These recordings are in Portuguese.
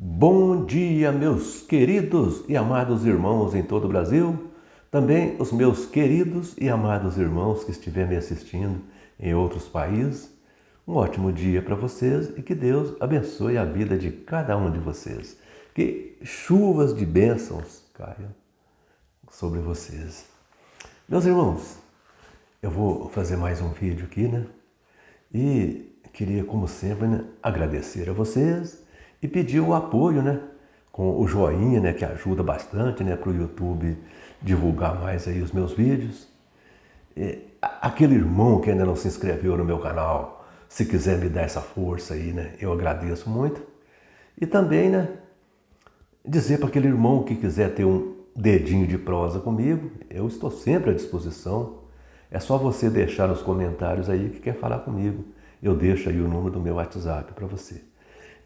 Bom dia, meus queridos e amados irmãos em todo o Brasil, também os meus queridos e amados irmãos que estiverem me assistindo em outros países. Um ótimo dia para vocês e que Deus abençoe a vida de cada um de vocês. Que chuvas de bênçãos caiam sobre vocês. Meus irmãos, eu vou fazer mais um vídeo aqui, né? E queria, como sempre, né, agradecer a vocês e pedir o apoio, né? Com o joinha, né? Que ajuda bastante, né? Para o YouTube divulgar mais aí os meus vídeos. Aquele irmão que ainda não se inscreveu no meu canal, se quiser me dar essa força aí, né? Eu agradeço muito. E também, né? Dizer para aquele irmão que quiser ter um dedinho de prosa comigo, eu estou sempre à disposição. É só você deixar nos comentários aí que quer falar comigo. Eu deixo aí o número do meu WhatsApp para você.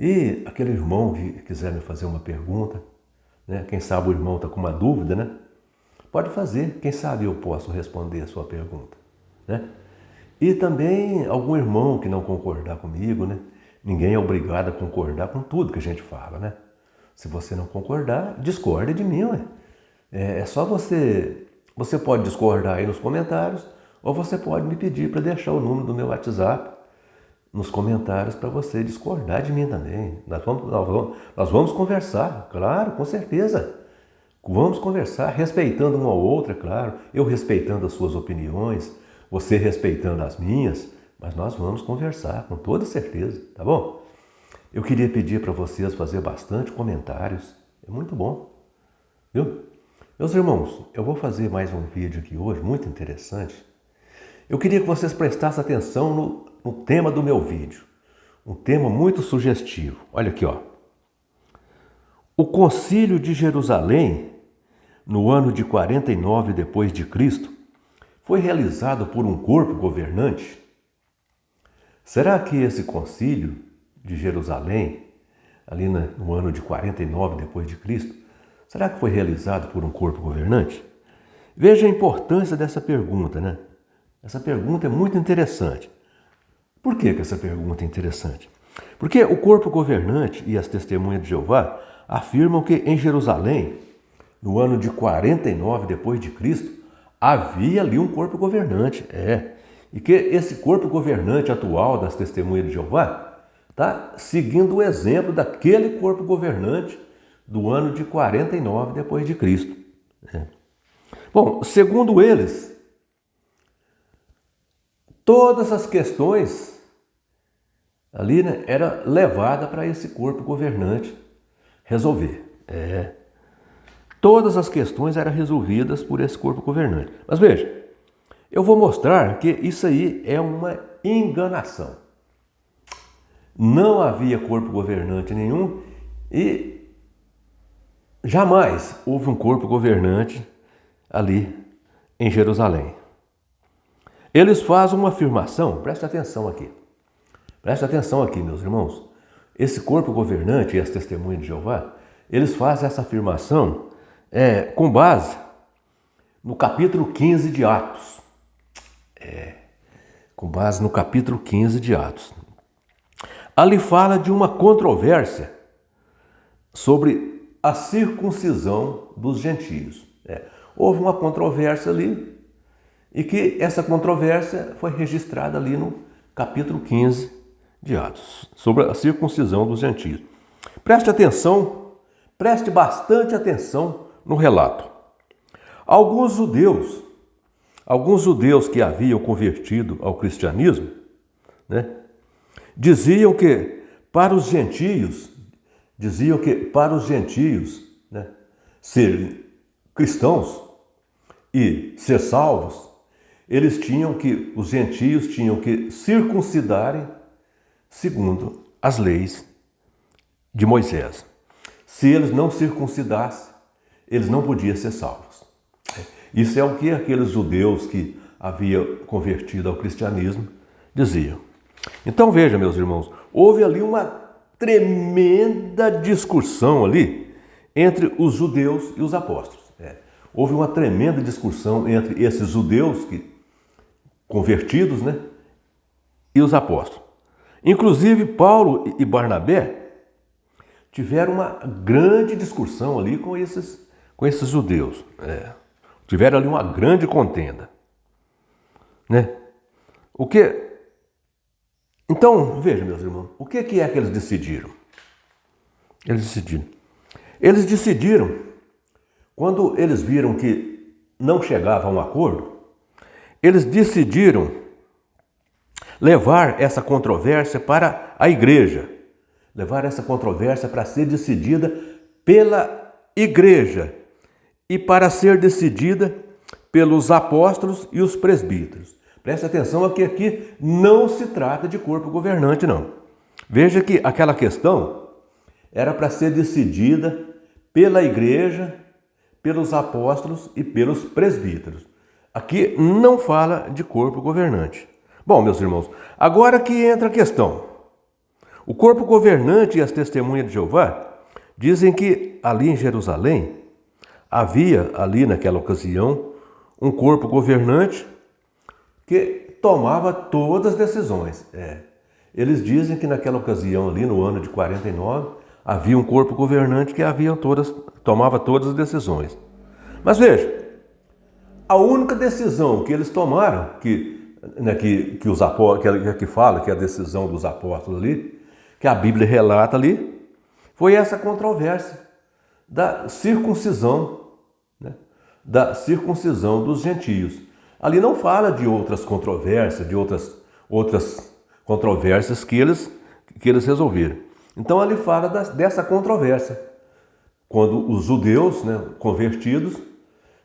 E aquele irmão que quiser me fazer uma pergunta, né? Quem sabe o irmão está com uma dúvida, né? Pode fazer, quem sabe eu posso responder a sua pergunta, né? E também algum irmão que não concordar comigo, né? Ninguém é obrigado a concordar com tudo que a gente fala, né? Se você não concordar, discorde de mim, ué. É só você pode discordar aí nos comentários, ou você pode me pedir para deixar o número do meu WhatsApp nos comentários para você discordar de mim também. Nós vamos conversar, claro, com certeza. Vamos conversar, respeitando um ao outro, é claro. Eu respeitando as suas opiniões, você respeitando as minhas, mas nós vamos conversar, com toda certeza, tá bom? Eu queria pedir para vocês fazer bastante comentários, é muito bom, viu? Meus irmãos, eu vou fazer mais um vídeo aqui hoje, muito interessante. Eu queria que vocês prestassem atenção no tema do meu vídeo. Um tema muito sugestivo. Olha aqui, ó. O Concílio de Jerusalém, no ano de 49 depois de Cristo, foi realizado por um corpo governante? Será que esse Concílio de Jerusalém, ali no ano de 49 depois de Cristo, será que foi realizado por um corpo governante? Veja a importância dessa pergunta, né? Essa pergunta é muito interessante. Por que essa pergunta é interessante? Porque o corpo governante e as testemunhas de Jeová afirmam que em Jerusalém, no ano de 49 depois de Cristo, havia ali um corpo governante, e que esse corpo governante atual das testemunhas de Jeová está seguindo o exemplo daquele corpo governante do ano de 49 depois de Cristo. Bom, segundo eles, todas as questões ali, né, era levada para esse corpo governante resolver. Todas as questões eram resolvidas por esse corpo governante. Mas veja, eu vou mostrar que isso aí é uma enganação. Não havia corpo governante nenhum e jamais houve um corpo governante ali em Jerusalém. Eles fazem uma afirmação, preste atenção aqui. Preste atenção aqui, meus irmãos. Esse corpo governante e as testemunhas de Jeová, eles fazem essa afirmação com base no capítulo 15 de Atos. Com base no capítulo 15 de Atos. Ali fala de uma controvérsia sobre a circuncisão dos gentios. Houve uma controvérsia ali e que essa controvérsia foi registrada ali no capítulo 15 de Atos, sobre a circuncisão dos gentios. Preste atenção, preste bastante atenção no relato. Alguns judeus que haviam convertido ao cristianismo, né, diziam que para os gentios, né, serem cristãos e ser salvos, os gentios tinham que circuncidarem segundo as leis de Moisés. Se eles não circuncidassem, eles não podiam ser salvos. Isso é o que aqueles judeus que haviam convertido ao cristianismo diziam. Então veja, meus irmãos, houve ali uma tremenda discussão ali entre os judeus e os apóstolos. Houve uma tremenda discussão entre esses judeus convertidos, né, e os apóstolos. Inclusive Paulo e Barnabé tiveram uma grande discussão ali com esses judeus. Tiveram ali uma grande contenda. Né? Então, veja, meus irmãos, o que é que eles decidiram? Eles decidiram, quando eles viram que não chegava a um acordo, eles decidiram levar essa controvérsia para a igreja, levar essa controvérsia para ser decidida pela igreja e para ser decidida pelos apóstolos e os presbíteros. Preste atenção aqui não se trata de corpo governante, não. Veja que aquela questão era para ser decidida pela igreja, pelos apóstolos e pelos presbíteros. Aqui não fala de corpo governante. Bom, meus irmãos, agora que entra a questão. O corpo governante e as testemunhas de Jeová dizem que ali em Jerusalém havia ali naquela ocasião um corpo governante que tomava todas as decisões. Eles dizem que naquela ocasião ali no ano de 49 havia um corpo governante que tomava todas as decisões. Mas veja, a única decisão que eles tomaram, que fala que é a decisão dos apóstolos ali, que a Bíblia relata ali, foi essa controvérsia da circuncisão, né? Da circuncisão dos gentios. Ali não fala de outras controvérsias, de outras controvérsias que eles resolveram. Então ali fala dessa controvérsia, quando os judeus, né, convertidos,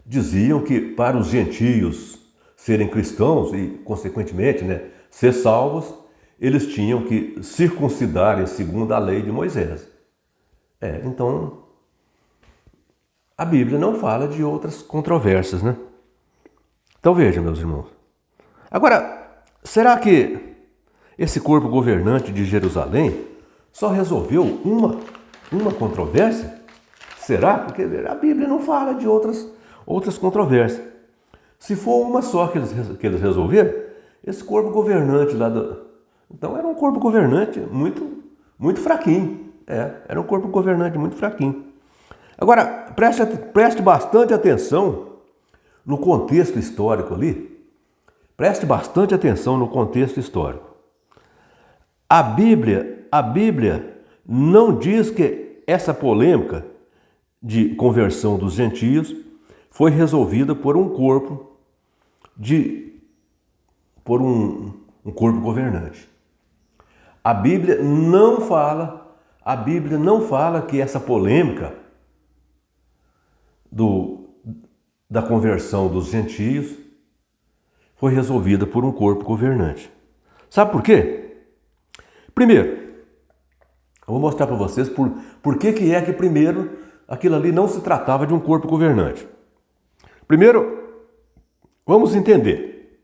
diziam que para os gentios serem cristãos e, consequentemente, né, ser salvos, eles tinham que circuncidarem segundo a lei de Moisés. Então, a Bíblia não fala de outras controvérsias, né? Então veja, meus irmãos. Agora, será que esse corpo governante de Jerusalém só resolveu uma controvérsia? Será? Porque a Bíblia não fala de outras controvérsias. Se for uma só que eles resolveram, esse corpo governante então era um corpo governante muito, muito fraquinho. Era um corpo governante muito fraquinho. Agora, preste bastante atenção no contexto histórico ali. Preste bastante atenção no contexto histórico. A Bíblia não diz que essa polêmica de conversão dos gentios foi resolvida por um corpo governante. A Bíblia não fala que essa polêmica da conversão dos gentios foi resolvida por um corpo governante. Sabe por quê? Primeiro, eu vou mostrar para vocês por que primeiro aquilo ali não se tratava de um corpo governante. Primeiro, vamos entender.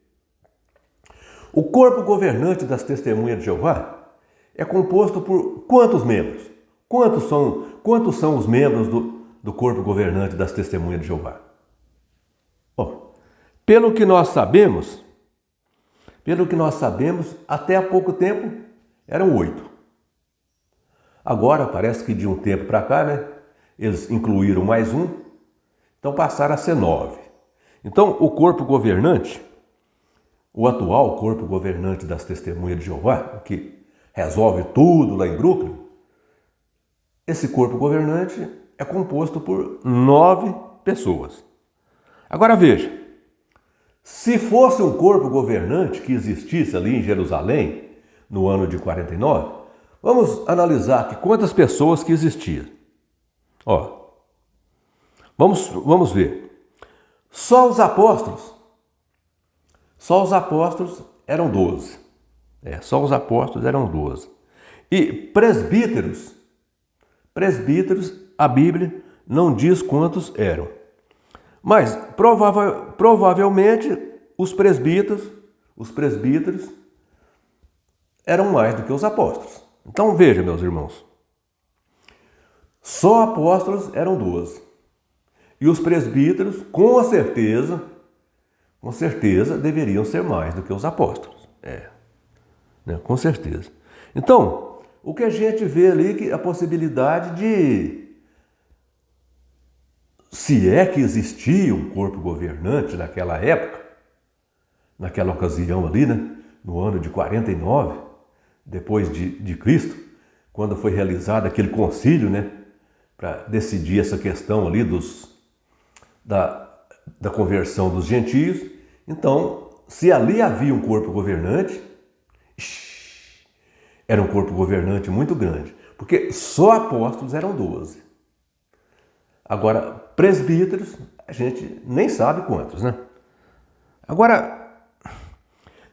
O corpo governante das Testemunhas de Jeová é composto por quantos membros? Quantos são os membros do corpo governante das Testemunhas de Jeová? Pelo que nós sabemos, até há pouco tempo eram 8. Agora parece que de um tempo para cá, né, eles incluíram mais um, então passaram a ser 9. Então o corpo governante, o atual corpo governante das Testemunhas de Jeová, que resolve tudo lá em Brooklyn, esse corpo governante é composto por 9 pessoas. Agora veja, se fosse um corpo governante que existisse ali em Jerusalém, no ano de 49, vamos analisar aqui quantas pessoas que existiam. Vamos ver. Só os apóstolos eram 12. Só os apóstolos eram 12. E presbíteros, a Bíblia não diz quantos eram. Mas provavelmente os presbíteros eram mais do que os apóstolos. Então veja, meus irmãos, só apóstolos eram 12. E os presbíteros, com certeza, deveriam ser mais do que os apóstolos. Com certeza. Então, o que a gente vê ali que a possibilidade de, se é que existia um corpo governante naquela época, naquela ocasião ali, né, no ano de 49, depois de Cristo, quando foi realizado aquele concílio, né, para decidir essa questão ali da conversão dos gentios. Então, se ali havia um corpo governante, era um corpo governante muito grande, porque só apóstolos eram 12. Agora, presbíteros, a gente nem sabe quantos, né? Agora,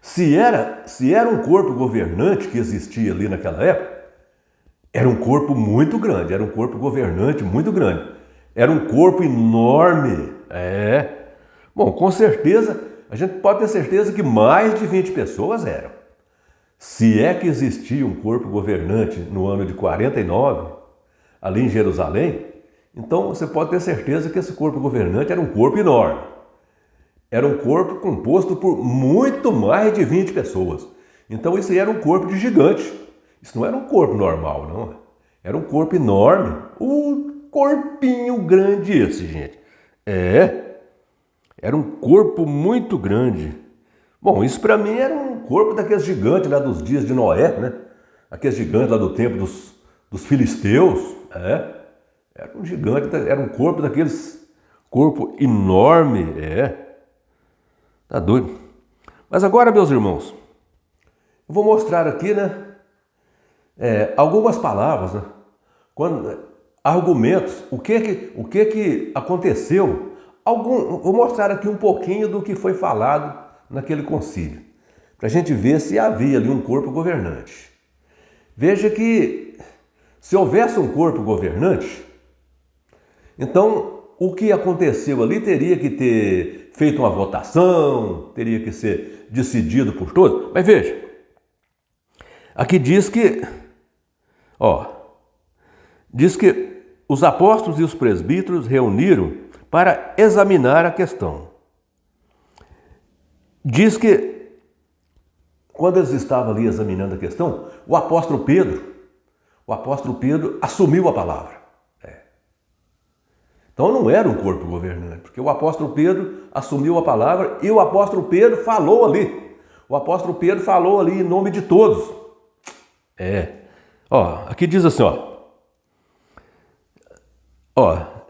se era um corpo governante que existia ali naquela época, era um corpo muito grande, era um corpo governante muito grande. Era um corpo enorme. Bom, com certeza, a gente pode ter certeza que mais de 20 pessoas eram. Se é que existia um corpo governante no ano de 49, ali em Jerusalém, então você pode ter certeza que esse corpo governante era um corpo enorme. Era um corpo composto por muito mais de 20 pessoas. Então isso aí era um corpo de gigante. Isso não era um corpo normal, não. Era um corpo enorme. Um corpinho grande esse, gente. Era um corpo muito grande. Bom, isso para mim era um corpo daqueles gigantes lá dos dias de Noé, né? Aqueles gigantes lá do tempo dos filisteus. Era um gigante, era um corpo daqueles... Corpo enorme, Tá doido. Mas agora, meus irmãos, eu vou mostrar aqui, né? Algumas palavras, né? Argumentos, o que aconteceu. Vou mostrar aqui um pouquinho do que foi falado naquele concílio, para a gente ver se havia ali um corpo governante. Veja que se houvesse um corpo governante, então o que aconteceu ali teria que ter feito uma votação, teria que ser decidido por todos. Mas veja, aqui diz que os apóstolos e os presbíteros reuniram para examinar a questão. Diz que, quando eles estavam ali examinando a questão, o apóstolo Pedro assumiu a palavra. Então não era um corpo governante, porque o apóstolo Pedro assumiu a palavra e o apóstolo Pedro falou ali. O apóstolo Pedro falou ali em nome de todos. Aqui diz assim,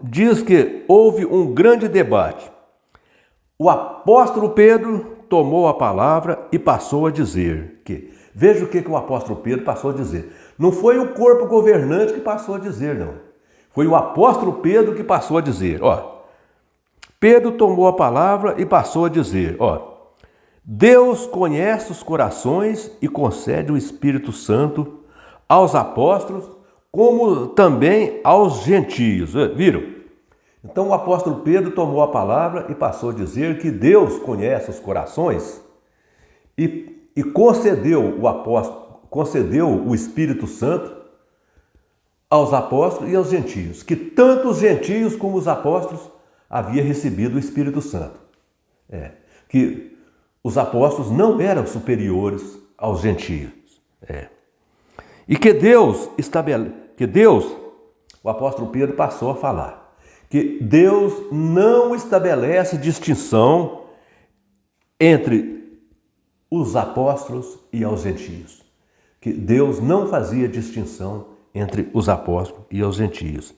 diz que houve um grande debate. O apóstolo Pedro tomou a palavra e passou a dizer que... Veja o que o apóstolo Pedro passou a dizer. Não foi o corpo governante que passou a dizer, não. Foi o apóstolo Pedro que passou a dizer. Pedro tomou a palavra e passou a dizer, Deus conhece os corações e concede o Espírito Santo aos apóstolos, como também aos gentios. Viram? Então o apóstolo Pedro tomou a palavra e passou a dizer que Deus conhece os corações e concedeu o Espírito Santo aos apóstolos e aos gentios, que tanto os gentios como os apóstolos haviam recebido o Espírito Santo. Que os apóstolos não eram superiores aos gentios. E que Deus, o apóstolo Pedro passou a falar, que Deus não estabelece distinção entre os apóstolos e aos gentios. Que Deus não fazia distinção entre os apóstolos e os gentios.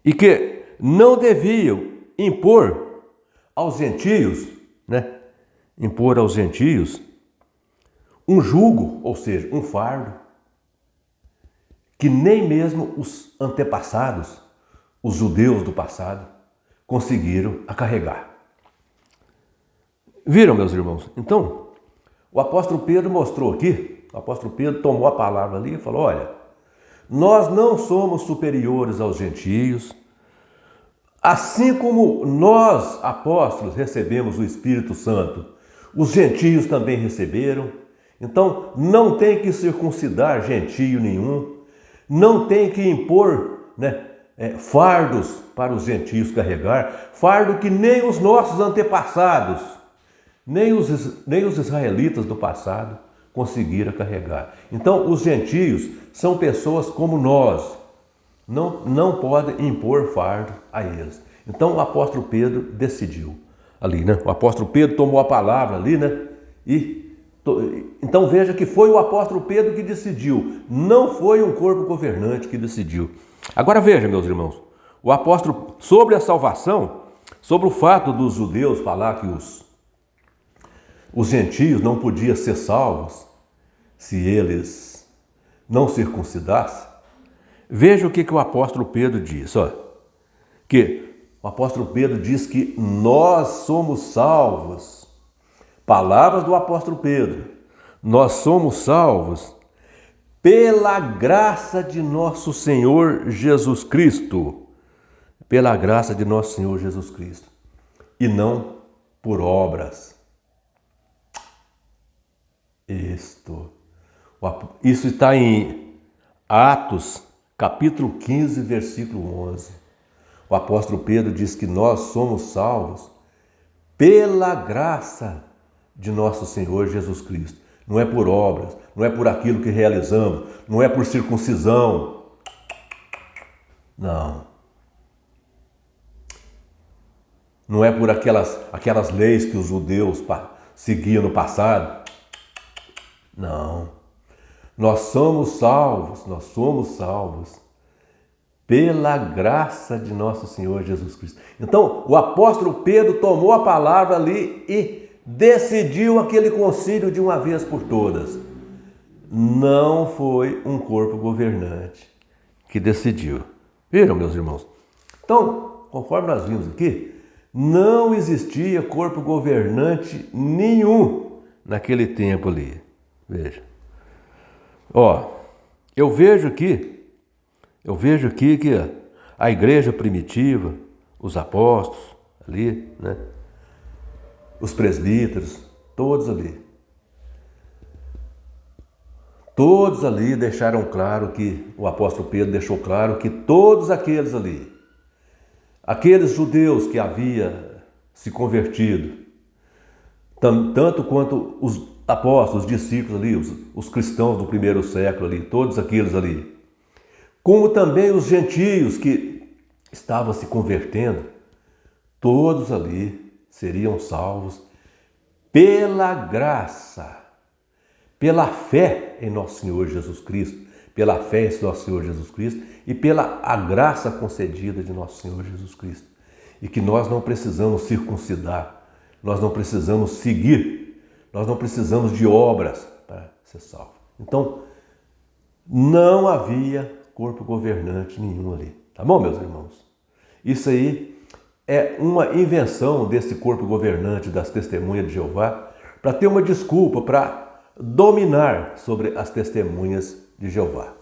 E que não deviam impor aos gentios, um jugo, ou seja, um fardo, que nem mesmo os antepassados, os judeus do passado, conseguiram carregar. Viram, meus irmãos? Então, o apóstolo Pedro mostrou aqui, o apóstolo Pedro tomou a palavra ali e falou, olha, nós não somos superiores aos gentios, assim como nós, apóstolos, recebemos o Espírito Santo, os gentios também receberam. Então, não tem que circuncidar gentio nenhum, não tem que impor fardos para os gentios carregar, fardo que nem os nossos antepassados, nem os israelitas do passado conseguira carregar. Então, os gentios são pessoas como nós, não podem impor fardo a eles. Então, o apóstolo Pedro decidiu ali, né? O apóstolo Pedro tomou a palavra ali, né? Então veja que foi o apóstolo Pedro que decidiu, não foi um corpo governante que decidiu. Agora veja, meus irmãos, o apóstolo, sobre a salvação, sobre o fato dos judeus falar que os gentios não podiam ser salvos se eles não circuncidassem, veja o que o apóstolo Pedro diz, ó, que o apóstolo Pedro diz que nós somos salvos. Palavras do apóstolo Pedro. Nós somos salvos pela graça de nosso Senhor Jesus Cristo. Pela graça de nosso Senhor Jesus Cristo. E não por obras. Isso está em Atos, capítulo 15, versículo 11. O apóstolo Pedro diz que nós somos salvos pela graça de nosso Senhor Jesus Cristo. Não é por obras, não é por aquilo que realizamos, não é por circuncisão. Não. Não é por aquelas leis que os judeus seguiam no passado. Não. Nós somos salvos pela graça de nosso Senhor Jesus Cristo. Então, o apóstolo Pedro tomou a palavra ali e decidiu aquele concílio de uma vez por todas. Não foi um corpo governante que decidiu. Viram, meus irmãos? Então, conforme nós vimos aqui, não existia corpo governante nenhum naquele tempo ali. Veja. Ó, eu vejo aqui que a igreja primitiva, os apóstolos ali, né? Os presbíteros, todos ali deixaram claro que, o apóstolo Pedro deixou claro que todos aqueles ali, aqueles judeus que haviam se convertido, tanto quanto os apóstolos, os discípulos ali, os cristãos do primeiro século ali, todos aqueles ali, como também os gentios que estavam se convertendo, todos ali seriam salvos pela graça, pela fé em nosso Senhor Jesus Cristo, pela fé em nosso Senhor Jesus Cristo e pela a graça concedida de nosso Senhor Jesus Cristo. E que nós não precisamos circuncidar, nós não precisamos seguir, nós não precisamos de obras para ser salvo. Então, não havia corpo governante nenhum ali. Tá bom, meus irmãos? Isso aí é uma invenção desse corpo governante das testemunhas de Jeová para ter uma desculpa para dominar sobre as testemunhas de Jeová.